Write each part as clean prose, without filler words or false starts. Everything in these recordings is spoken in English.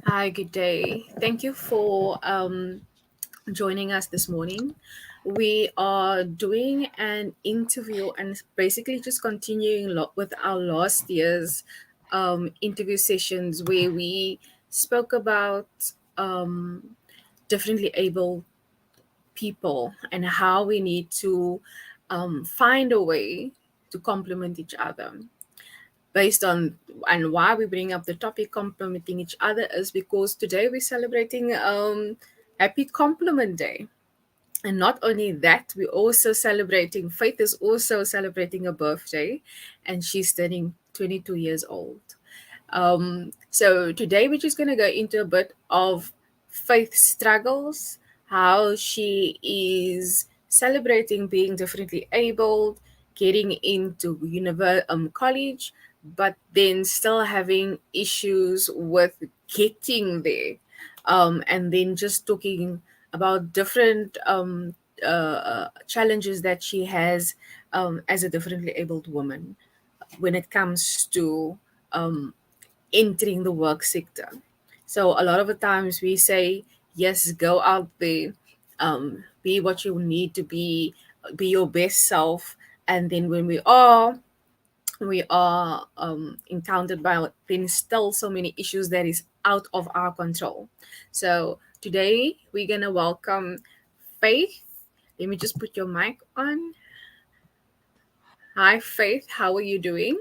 Hi, good day. Thank you for joining us this morning. We are doing an interview and basically just continuing with our last year's interview sessions where we spoke about differently able people and how we need to find a way to complement each other. Based on and why we bring up the topic complimenting each other is because today we're celebrating Happy Compliment Day. And not only that, we're also celebrating, Faith is also celebrating a birthday, and she's turning 22 years old. So today we're just going to go into a bit of Faith's struggles, how she is celebrating being differently abled, getting into college, but then still having issues with getting there. And then just talking about different challenges that she has as a differently abled woman when it comes to um, entering the work sector. So a lot of the times we say, yes, go out there, be what you need to be your best self. And then when we are encountered by then still so many issues that is out of our control. So today we're gonna welcome Faith. Let me just put your mic on. Hi, Faith. How are you doing?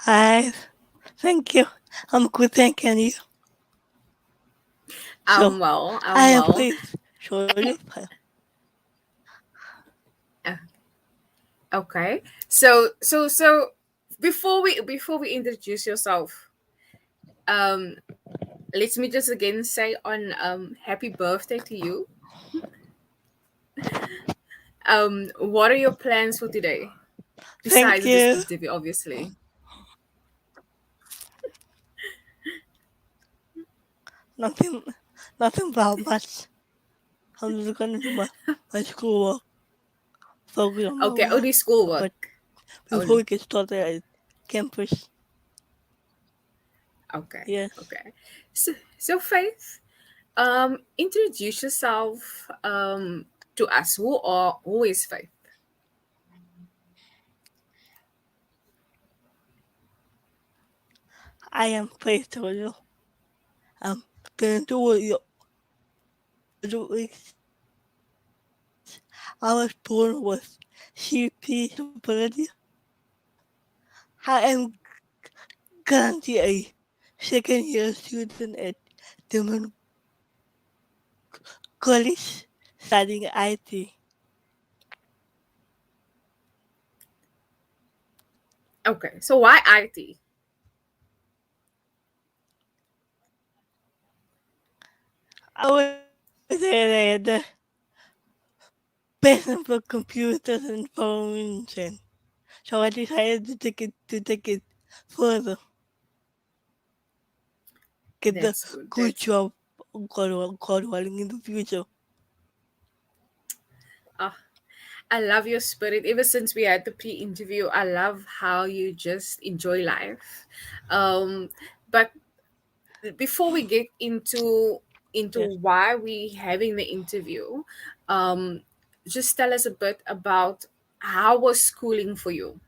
Hi, thank you. I'm good, thank you. So, I'm well. I I'm am well. pleased show you. Uh, Okay. So before we introduce yourself, um, let me just again say on happy birthday to you. What are your plans for today Thank besides this you. interview, obviously? Nothing, nothing about much. I'm just gonna do my schoolwork, focus on my Okay, work. only But schoolwork. before Only. we get started at campus, Okay. yes, Okay. So Faith, introduce yourself to us. Who is Faith? I am pleased to you. I'm gonna do what you do. I was born with CP disability. I am currently a second year student at Dillman College studying IT. Okay. So why IT? I was there at the passion for computers and phones, and so I decided to take it further, get the That's good. good That's job, God willing, in the future. ah, I love your spirit. Ever since we had the pre-interview, I love how you just enjoy life. But before we get into Yes, why we having the interview, um, just tell us a bit about how was schooling for you.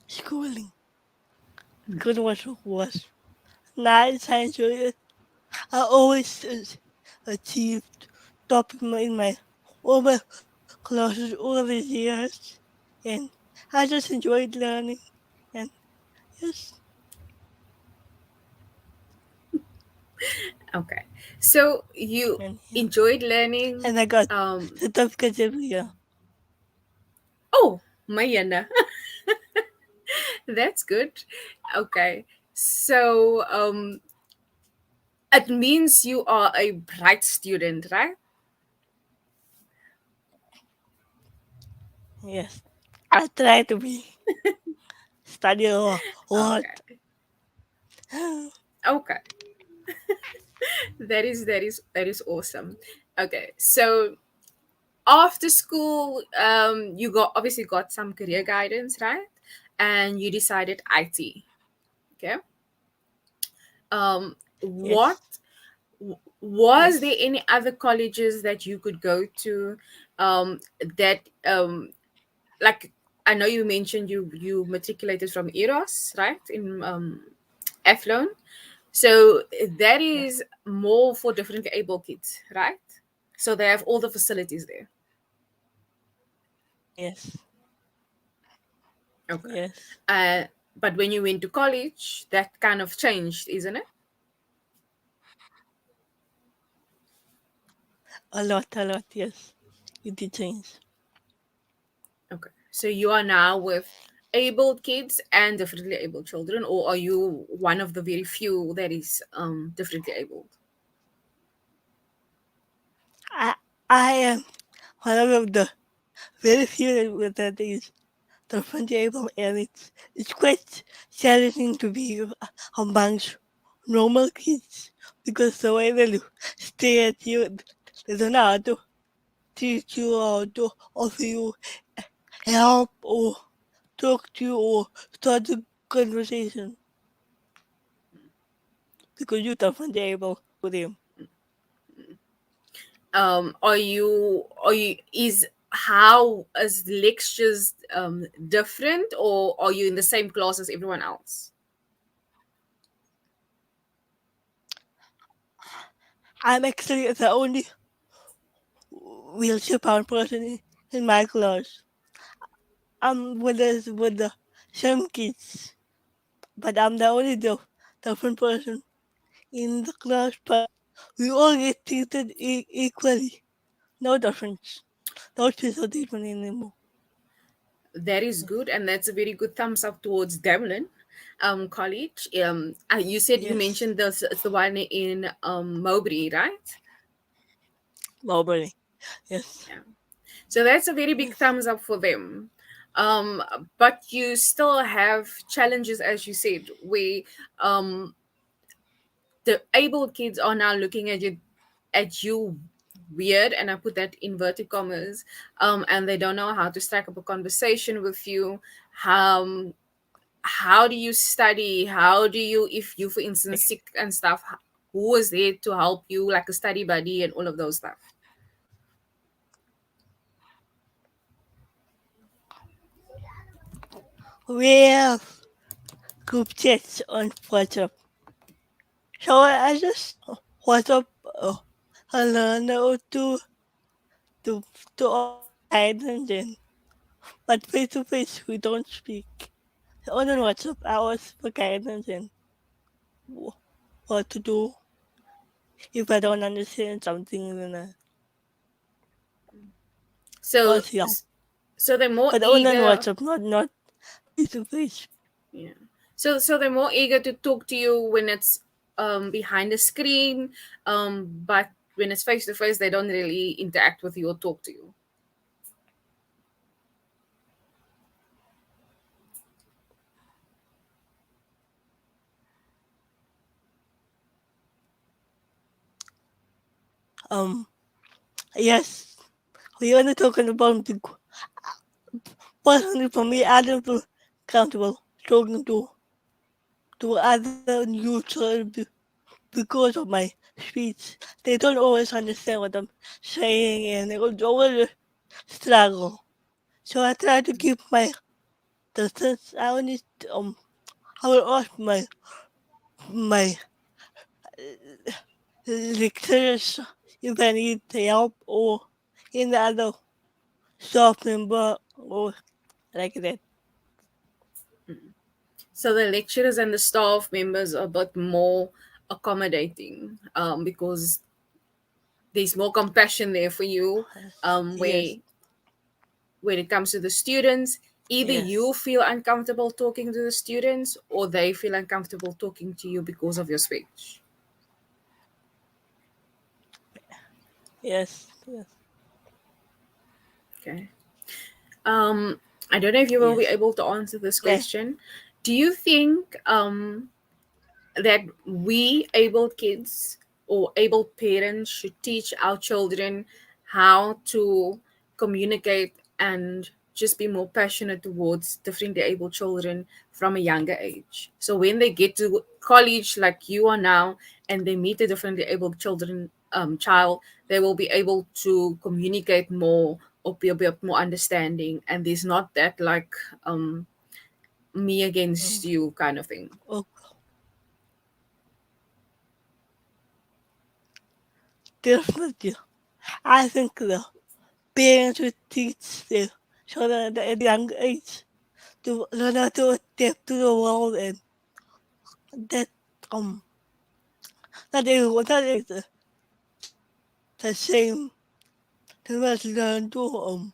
schooling. Schooling was nice. I enjoyed it. I always achieved top in my all my classes all these years, and I just enjoyed learning. And yes, Okay, so you and yeah, enjoyed learning. and I got Um, certificates every year. oh, Mayana, that's good. Okay, so it means you are a bright student, right? Yes, I try to be study a lot. Okay. Okay. That is awesome. Okay. So after school, you got obviously got some career guidance, right? And you decided IT. Okay. What Yes. was there Yes. any other colleges that you could go to, that like, I know you mentioned you matriculated from Eros, right, in Athlone. So that Yeah. is more for differently able kids, right? So they have all the facilities there. Yes. Okay. Yes. Uh, but when you went to college, that kind of changed, isn't it? A lot. A lot. Yes. It did change. Okay. So you are now with able kids and differently able children, or are you one of the very few that is differently abled? I I am one of the very few with that is different able, and it's quite challenging to be amongst normal kids because the way they stare at you, they don't know how to teach you or to offer you help or talk to you or start a conversation because you're different able with them. Are you is how is lectures different, or are you in the same class as everyone else? I'm actually the only wheelchair bound person in my class. I'm with the some kids, but I'm the only different person in the class. But we all get treated equally. No difference. No special treatment anymore. That is good, and that's a very good thumbs up towards Devlin College. You said you Yes, mentioned this, it's the one in Mowbray, right? nobody. Yes, Yeah. So that's a very big yes, thumbs up for them. Um, but you still have challenges, as you said, where um, the able kids are now looking at you weird, and I put that inverted commas, and they don't know how to strike up a conversation with you. How do you study? How do you, if you, for instance, sick and stuff, who is there to help you, like a study buddy and all of those stuff? we have group chats on WhatsApp. So I just WhatsApp a learner or to to offer guidance and but face to face we don't speak. On WhatsApp I ask for guidance and wh- what to do if I don't understand something then I So ask help. so they're more But on eager. WhatsApp, not face to face. Yeah. So they're more eager to talk to you when it's behind the screen, but when it's face to face, they don't really interact with you or talk to you. Um yes. We only talking about the personally for me I don't feel comfortable talking to other users because of my speech. They don't always understand what I'm saying and they will always struggle. So I try to keep my distance. I will ask my lecturers if I need help or any other staff member or like that. So the lecturers and the staff members are a bit more accommodating, because there's more compassion there for you, where Yes, when it comes to the students, either you yes, feel uncomfortable talking to the students or they feel uncomfortable talking to you because of your speech. yes, yes, Okay. um I don't know if you will be yes. able to answer this Yeah. question. Do you think that we able kids or able parents should teach our children how to communicate and just be more passionate towards differently able children from a younger age. So when they get to college, like you are now, and they meet a differently able children child, they will be able to communicate more or be a bit more understanding, and there's not that like me against you kind of thing. Oh, definitely. I think the parents should teach their children at a young age to learn how to adapt to the world, and that that is the same. They must learn to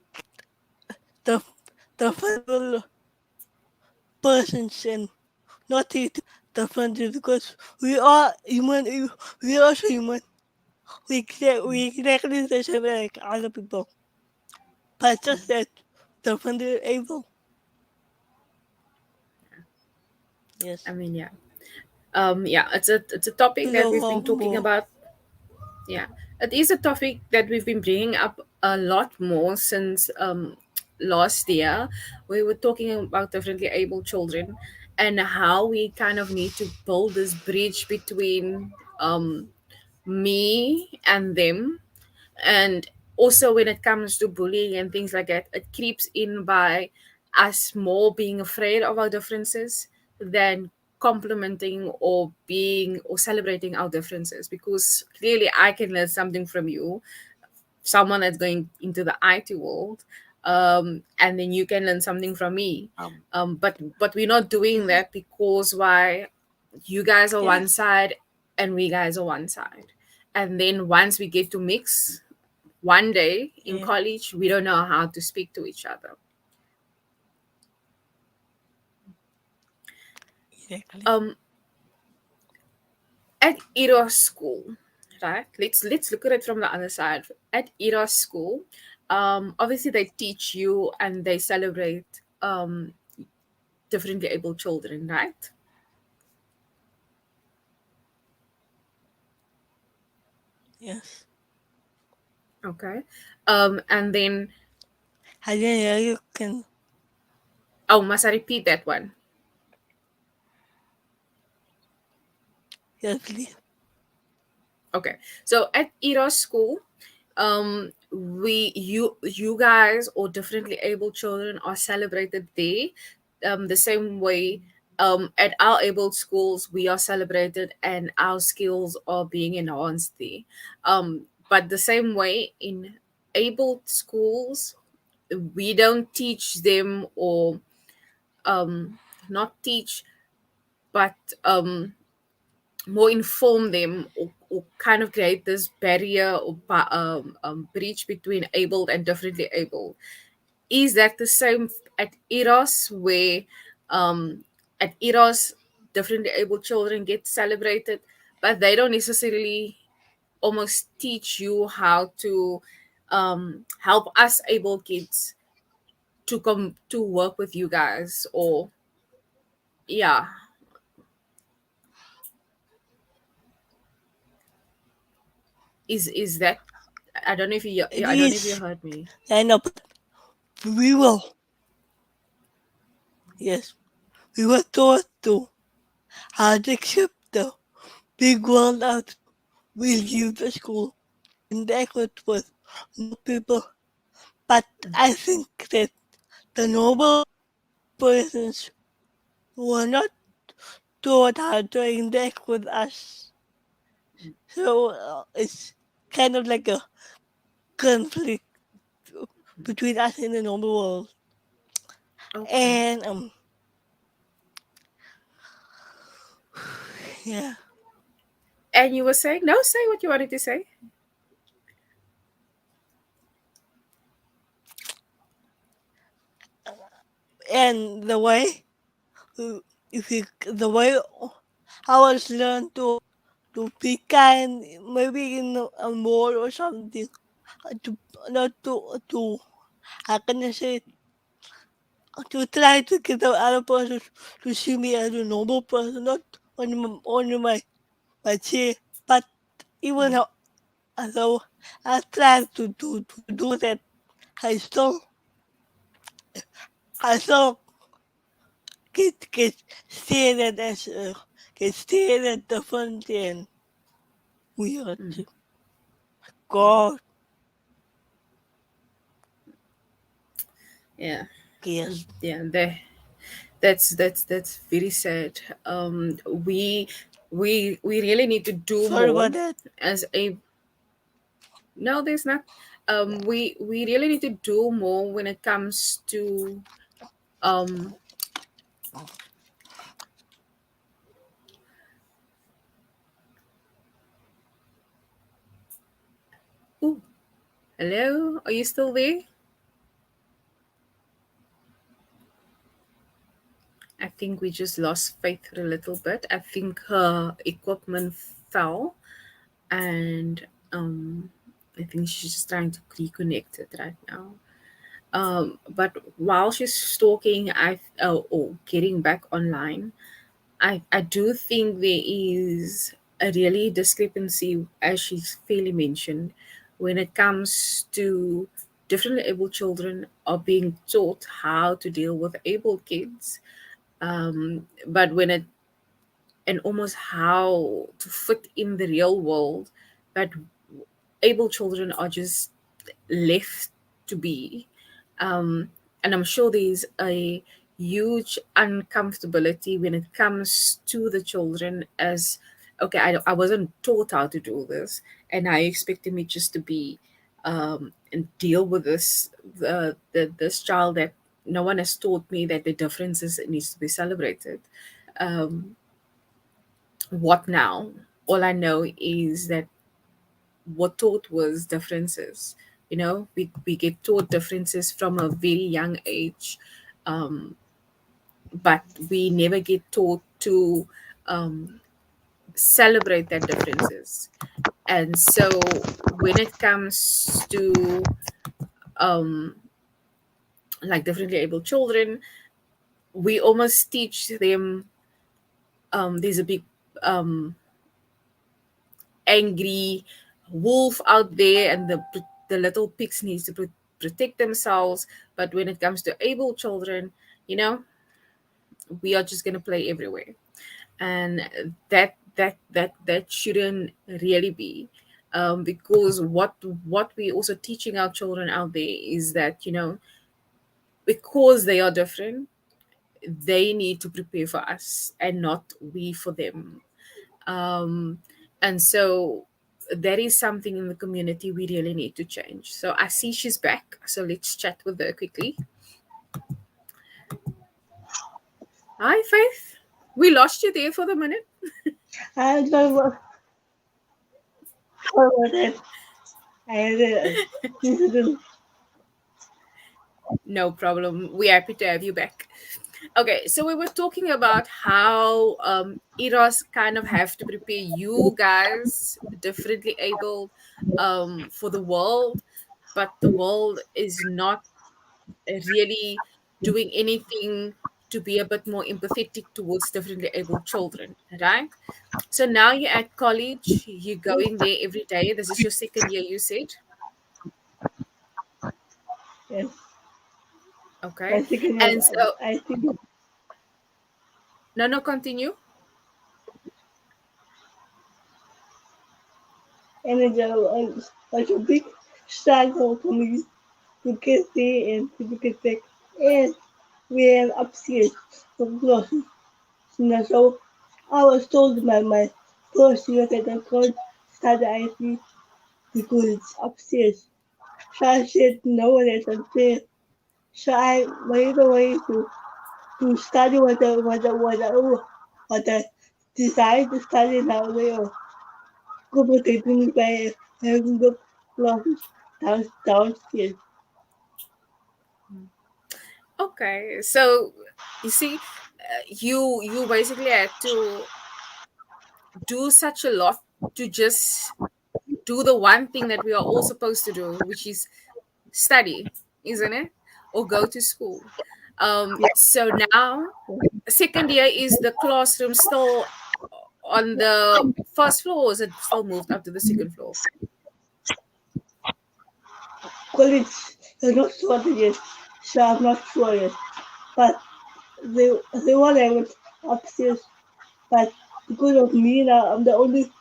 the the fundamental persons and not take the fundamental, because we are human. We are also human. We exactly the same like other people, but just that the fundamental able. Yes. I mean, yeah. Yeah, it's a topic To that the we've been world talking more. about. Yeah, it is a topic that we've been bringing up a lot more since last year. We were talking about differently able children and how we kind of need to build this bridge between me and them. And also, when it comes to bullying and things like that, it creeps in by us more being afraid of our differences than complimenting or being or celebrating our differences, because clearly I can learn something from you, someone that's going into the IT world, and then you can learn something from me. But we're not doing Mhm. that, because why? You guys are one Yes. side and we guys are one side, and then once we get to mix one day in Yeah. college, we don't know how to speak to each other. Exactly. um at Eros school, right? Let's look at it from the other side. At Eros school, obviously they teach you and they celebrate differently able children, right? Yes. Okay. And then, I didn't hear you can. oh, must I repeat that one? Yes, please. Okay. So at Eros school, you guys or differently able children are celebrated there, the same way at our able schools we are celebrated and our skills are being enhanced there. But the same way in able schools, we don't teach them or not teach, but more inform them, or kind of create this barrier or breach between abled and differently abled. Is that the same at Eros, where um, at Eros differently able children get celebrated, but they don't necessarily almost teach you how to help us able kids to come to work with you guys, or yeah, is that, I don't know if you, It I don't know if you is. heard me. I know, but we will. Yes. We were taught to how to accept the big world out. We leave the school and that with no people. But I think that the noble persons were not taught how to interact with us. So it's kind of like a conflict between us and the noble world. Okay. And yeah. And you were saying, no, say what you wanted to say. And the way if you the way I was learned to be kind, maybe in a mall or something, to not to how can I say it? To try to get the other person to see me as a normal person, not only my chair, but even though I tried to do that I saw I saw kids get stared at get stared at the fountain. We are to God. Yeah, Yes. yeah. That's very sad. We really need to do Sorry more about that. as a no. There's not. We really need to do more when it comes to um. Ooh, hello, are you still there? I think we just lost Faith a little bit. I think her equipment fell, and I think she's just trying to reconnect it right now. But while she's talking, or getting back online, I do think there is a really discrepancy, as she's fairly mentioned, when it comes to differently able children are being taught how to deal with able kids, but when it and almost how to fit in the real world, but able children are just left to be. Um, and I'm sure there's a huge uncomfortability when it comes to the children as, okay, I wasn't taught how to do this, and I expected me just to be and deal with this child that no one has taught me that the differences needs to be celebrated. Um, what now? All I know is that what taught was differences. We get taught differences from a very young age, um, but we never get taught to um, celebrate that differences. And so when it comes to um, like differently able children, we almost teach them there's a big um, angry wolf out there, and the little pigs needs to protect themselves. But when it comes to able children, you know we are just going to play everywhere, and that shouldn't really be, because what we also teaching our children out there is that because they are different, they need to prepare for us and not we for them. And so that is something in the community we really need to change. So I see she's back, so let's chat with her quickly. Hi, Faith. We lost you there for the minute. I don't know what that. I had a incident. No problem, we're happy to have you back. Okay, so we were talking about how eros kind of have to prepare you guys differently able for the world, but the world is not really doing anything to be a bit more empathetic towards differently able children, right? So now you're at college, you're going there every day. This is your second year, you said. Yes. Okay. My second And year, so, I think, no, no, continue. and it's like a big struggle for me to get there and to get back. And we have upstairs some classes. So I was told by my first year that I can't start the IT because it's upstairs. So I said no, that's unfair. So I went away to study what I decided to study now. They are competing by having the classes downstairs. Okay. So you see, you basically had to do such a lot to just do the one thing that we are all supposed to do, which is study, isn't it? Or go to school. So now, second year, is the classroom still on the first floor, or is it still moved up to the second floor? College, they're not sorted yet, so I'm not sure yet. But they were able upstairs. But because of me now, I'm the only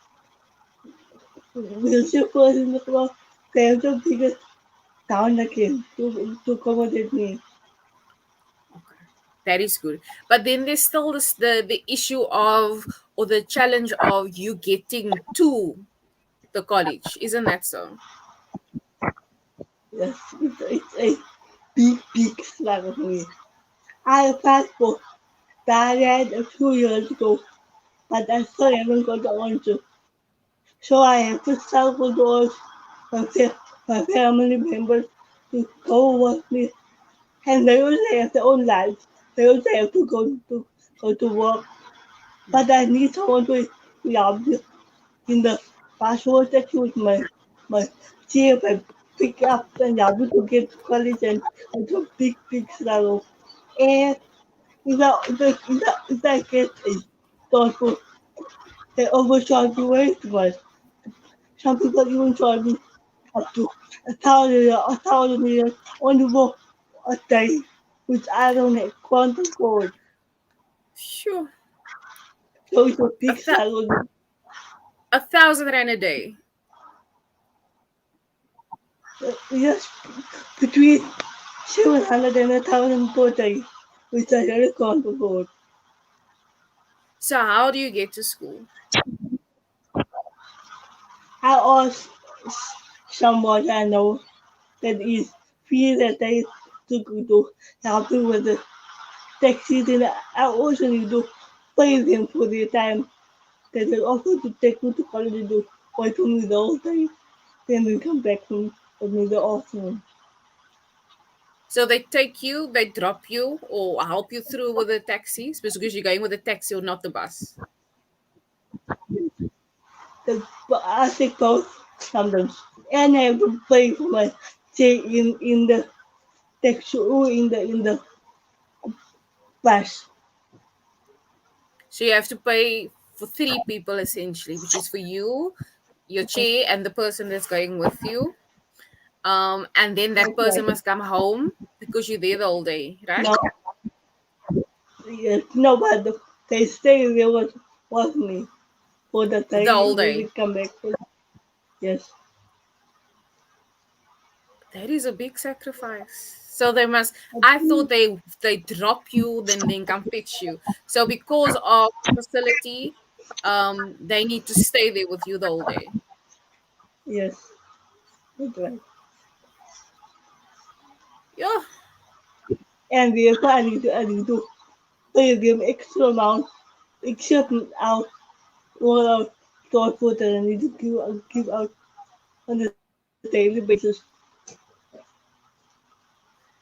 wheelchair person in the class. They have to take it down again to accommodate me. Okay. That is good. But then there's still the issue of, or the challenge of you getting to the college. Isn't that so? Yes, it's a big struggle for me. I applied for Thailand a few years ago, but I still haven't got the answer. So I have to struggle towards my, my family members to go with me, and they also have their own lives. They also have to go to work. But I need someone to help me in the password that with my chief and pick up and help me to get to college, and it's a big struggle. And if I get a thoughtful, they overcharge you way too much. Some people even charge me up to $1,000 on the book a day, which I don't have can't afford. Sure. So it's a A, big th- struggle. 1,000 rand a day. Yes, between 700 and 1,000 per day, which I really can't afford. So how do you get to school? I asked someone I know that is free that day to help me with the taxis, and I also need to pay them for the time that they offer to take me to college and do wait for me the whole day, then we come back from with me the afternoon. So they take you, they drop you, or help you through with the taxis because you're going with the taxi or not the bus. But I take both sometimes, and I have to pay for my stay in the taxi or in the bus. So you have to pay for three people essentially, which is for you, your chair, and the person that's going with you. And then that That's right. person must come home because you're there the whole day, right? No, yes, no, but they stay there with me for the The time whole and then we day. come back. Yes, That is a big sacrifice. So they must. I thought they drop you, then come fetch you. So because of facility, they need to stay there with you the whole day. yes, that's right. Yeah, And therefore, I need to pay them extra amount, except out all our thought food that I need to give out on a daily basis.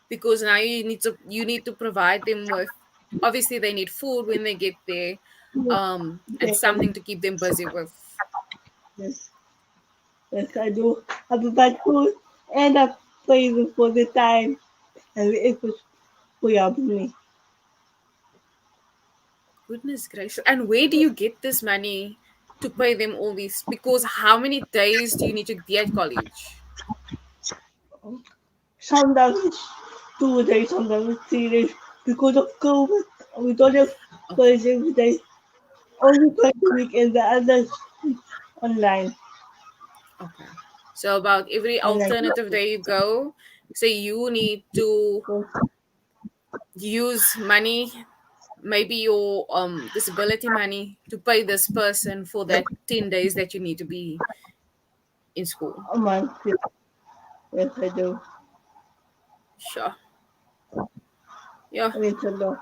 because now you need to provide them with. Obviously, they need food when they get there, and And something to keep them busy with. yes, yes, I do. I provide food and I pay them for the time and the effort we have me. Goodness gracious! And where do you get this money to pay them all these? Because how many days do you need to be at college? Sometimes it's 2 days, sometimes it's 3 days. Because of COVID, we don't have Okay. college every day. Only twice a week and the others online. Okay. So about every Online alternative classes. day you go, so you need to So, use money, maybe your disability money, to pay this person for that 10 days that you need to be in school. a month, yes, yes, I do. Sure. Yeah. And it's a lot.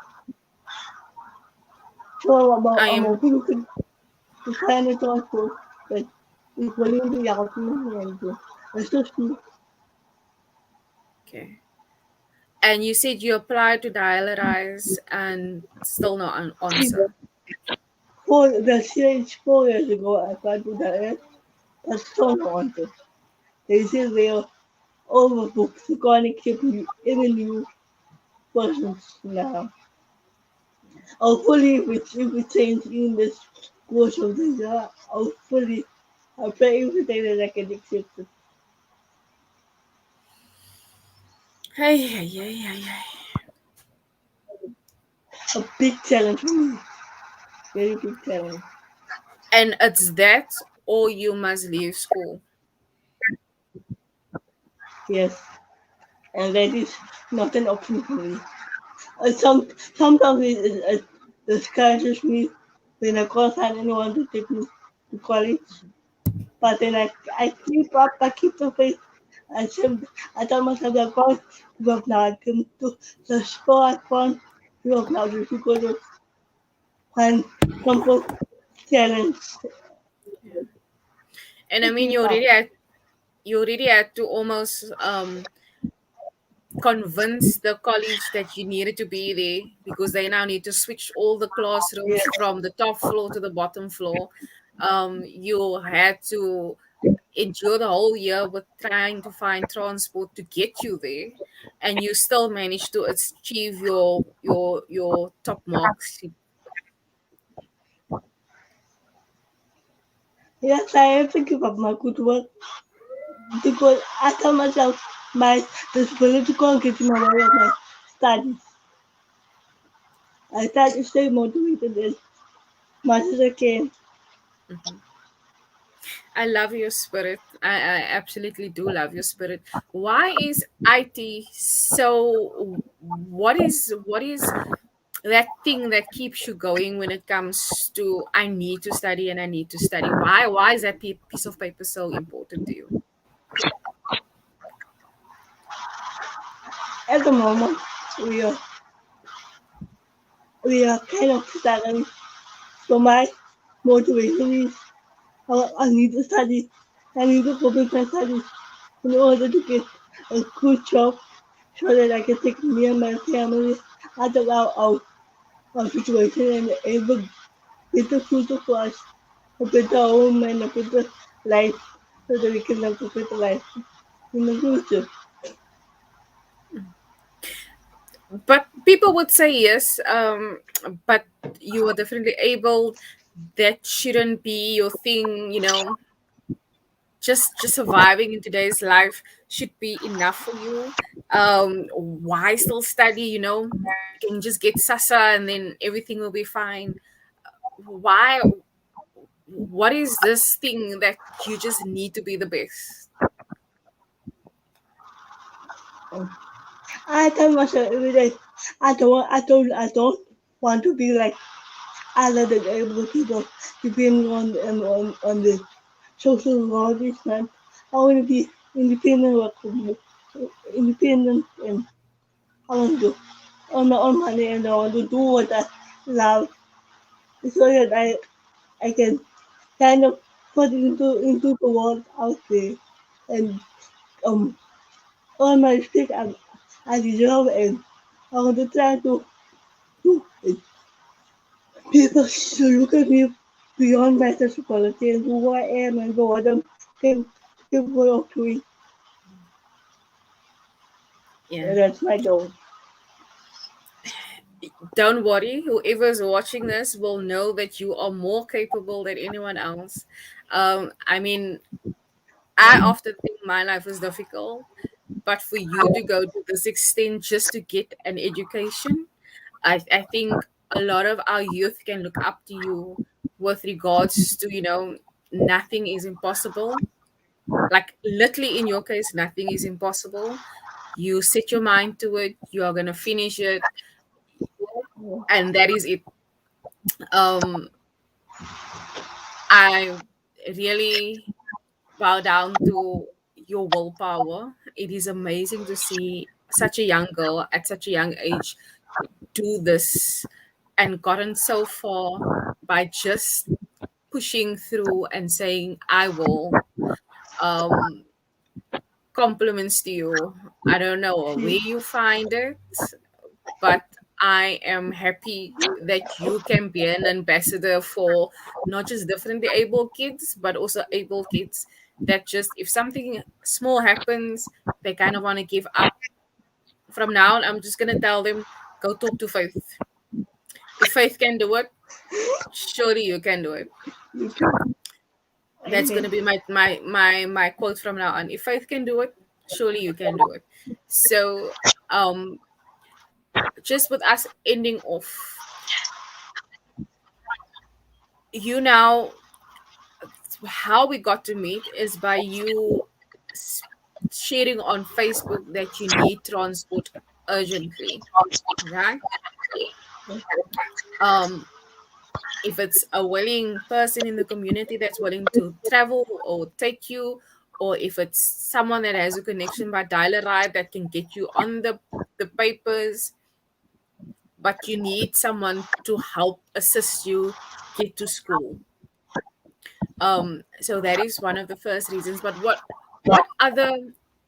So I I'm am hoping to find it also that is willing to help me and to assist me okay. And you said you applied to dialyze and still no answer. for the change 4 years ago. I got to the but still not wanted. They say they are overbooked. So can't accept any new persons now. Hopefully, if we change in this course of the year, hopefully, I pray every day that I can accept it. Hey, hey, hey, hey, hey. A big challenge for me. Very big challenge. And it's that, or you must leave school. Yes. And that is not an option for me. Sometimes it discourages me when I can't find anyone to take me to college. But then I keep up, I keep the faith. I tell myself that I can't give up now. I can do the score, I can't give up now just because of one simple challenge. And I To mean, keep up. you already had to almost convince the college that you needed to be there because they now need to switch all the classrooms Yes, from the top floor to the bottom floor. You had to endure the whole year with trying to find transport to get you there, and you still managed to achieve your top marks. yes, I have to give up my good work because I tell myself my disability can't get in the way of my studies. I try to stay motivated as much as I can. Mhm. I love your spirit. I absolutely do love your spirit. Why is IT so? What is that thing that keeps you going when it comes to I need to study and I need to study? Why is that piece of paper so important to you? At the moment, we are we are kind of struggling. So my motivation is I need to study. I need to complete my studies in order to get a good job so that I can take me and my family out of our situation and able get the future for us, a better home and a better life so that we can have a better life in the future. But people would say yes, but you are definitely able. That shouldn't be your thing, just surviving in today's life should be enough for you. Why still study? You can just get sasa and then everything will be fine. Why? What is this thing that you just need to be the best? I tell myself every day, I don't want to be like other than able people depending on the social establishment. I want to be independent, independent, and I want to earn my own money and I want to do what I love so that I can kind of put into the world out there and um earn my respect I deserve and I want to try to people should look at me beyond my sexuality and who I am and what I'm capable of doing. Yeah. And that's my goal. Don't worry, whoever's watching this will know that you are more capable than anyone else. I mean, I often think my life is difficult, but for you to go to this extent just to get an education, I think a lot of our youth can look up to you with regards to, nothing is impossible. Like, literally, in your case, nothing is impossible. You set your mind to it, you are going to finish it, and that is it. Um, I really bow down to your willpower. It is amazing to see such a young girl at such a young age do this and gotten so far by just pushing through and saying, I will. Um, Compliments to you. I don't know where you find it, but I am happy that you can be an ambassador for not just differently able kids, but also able kids that just, if something small happens, they kind of want to give up. From now on, I'm just going to tell them, go talk to Faith. If Faith can do it, surely you can do it. That's going Amen. to be my quote from now on. If Faith can do it, Surely you can do it. So, just with us ending off, you now, how we got to meet is by you s- sharing on Facebook that you need transport urgently, right? Um, if it's a willing person in the community that's willing to travel or take you, or if it's someone that has a connection by dial a ride that can get you on the papers, but you need someone to help assist you get to school. So that is one of the first reasons. But what other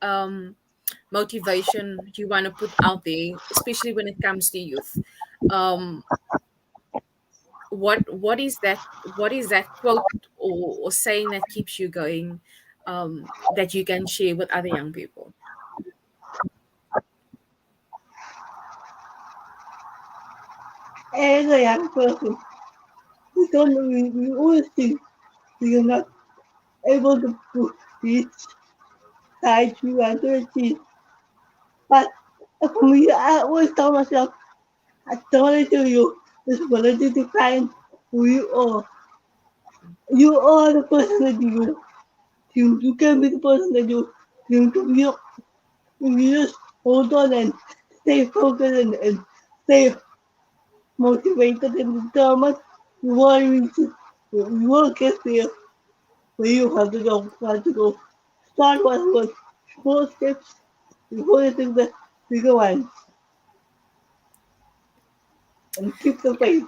um motivation you want to put out there, especially when it comes to youth? um what is that quote or saying that keeps you going, that you can share with other young people? As a young person, we always think we are not able to reach heights we want to achieve. But for me, I always tell myself, I told it to you, this ability to find who you are. You are the person that you can be the person that you to be. If you just hold on and stay focused and stay motivated and determined, you will reach it. You will get there where you have to go. Have to go. Start with small steps before you take the bigger ones and keep the faith.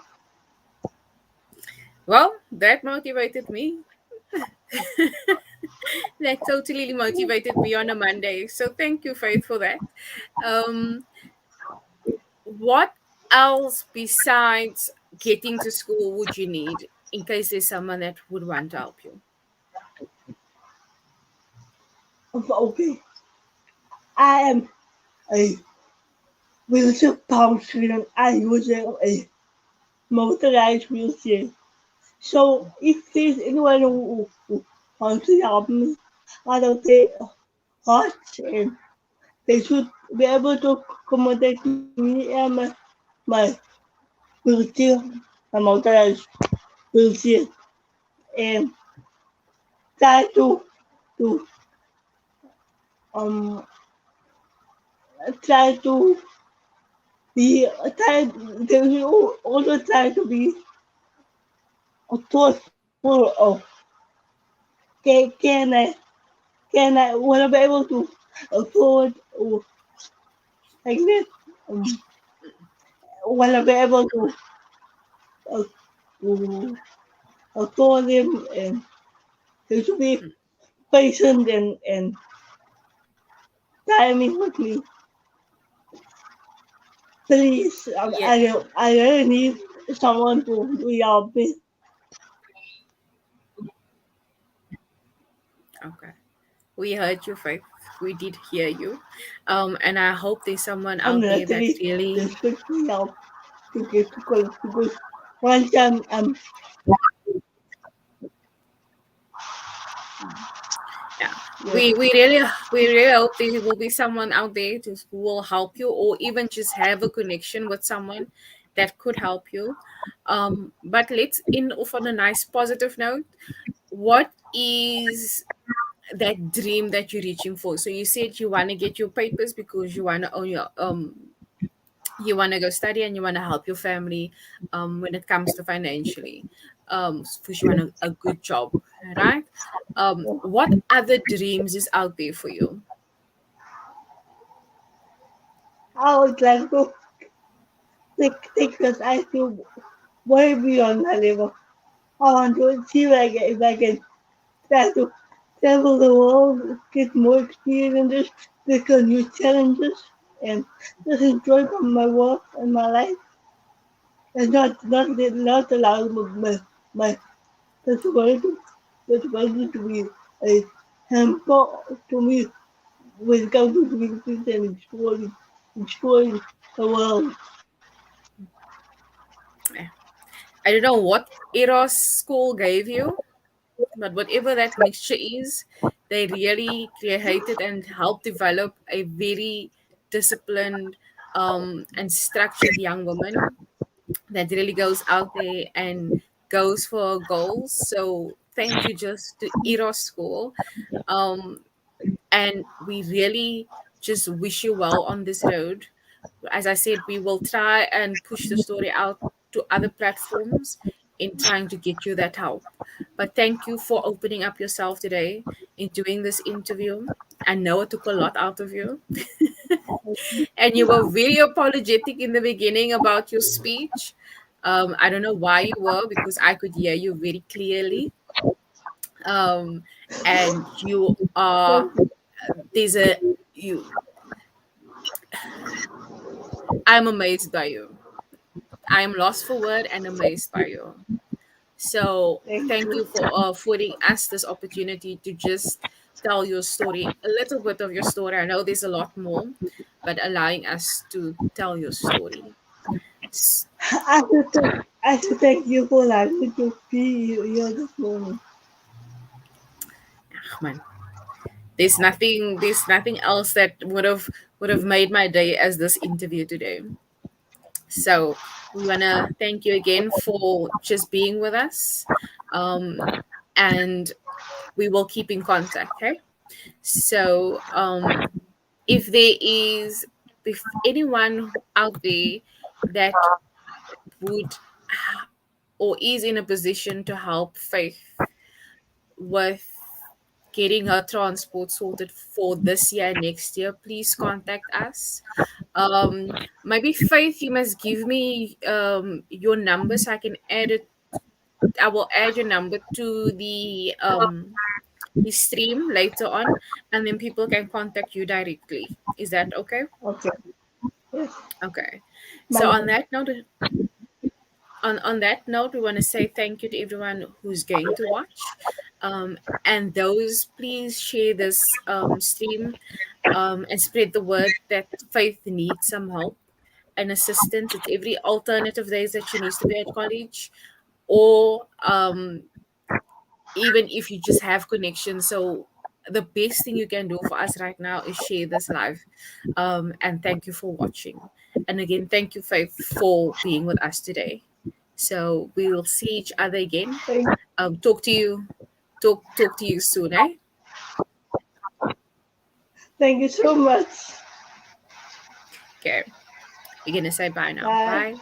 Well, that motivated me. That totally motivated me on a Monday, so thank you, Faith, for that. um what else besides getting to school would you need in case there's someone that would want to help you? Okay, I am a wheelchair bound student. I use a motorized wheelchair. So if there's anyone who wants to help me out of their hearts, and they should be able to accommodate me and my wheelchair, my motorized wheelchair, and try to um try to be try they should also try to be thoughtful of can I will I be able to afford or like this will I be able uh, to afford them and they should be patient and timing with me. Please, Yeah. I really need someone to help me. Okay. We heard you, Faith. We did hear you. And I hope there's someone I'm out there that really really, desperately help to get to college because once I'm yeah. yes, We really hope there will be someone out there who will help you, or even just have a connection with someone that could help you. But let's end off on a nice positive note. What is that dream that you're reaching for? So you said you want to get your papers because you want to own your you want to go study and you want to help your family, when it comes to financially, because you want a good job, right? What other dreams is out there for you? I would like to take this I feel way beyond my level. I want to see if I can try to travel the world, get more experiences, take on new challenges, and just enjoy my work and my life, and not allow my personality personality to be a hamper to me when it comes to communities and exploring the world. Yeah. I don't know what Eros school gave you, But whatever that mixture is, they really created and helped develop a very disciplined and structured young woman that really goes out there and goes for goals. So thank you just to Eros School. Um, and we really just wish you well on this road. As I said, we will try and push the story out to other platforms in trying to get you that help. But thank you for opening up yourself today in doing this interview. I know it took a lot out of you. And you were very apologetic in the beginning about your speech. I don't know why you were, because I could hear you very clearly. Um, and you are, there's a, you, I'm amazed by you. I am lost for word and amazed by you. So Thank thank you. you for affording us this opportunity to just tell your story, a little bit of your story. I know there's a lot more, but allowing us to tell your story. S- I should thank you for allowing me to be here this morning. Man, there's nothing else that would have made my day as this interview today. So we wanna thank you again for just being with us. And we will keep in contact, okay? So if there is, if anyone out there that would or is in a position to help Faith with getting her transport sorted for this year, next year, please contact us. Maybe Faith, you must give me your number so I can add it. I will add your number to the stream later on, and then people can contact you directly. Is that okay? Okay. Yes. Okay. So My on that note, we want to say thank you to everyone who's going to watch. And those, please share this stream and spread the word that Faith needs some help and assistance. It's every alternative days that she needs to be at college, or even if you just have connection. So the best thing you can do for us right now is share this live. And thank you for watching. And again, thank you, Faith, for being with us today. So we will see each other again. thank, Talk to you soon, eh? thank you so much. Okay. You're gonna say bye now. Bye. Bye.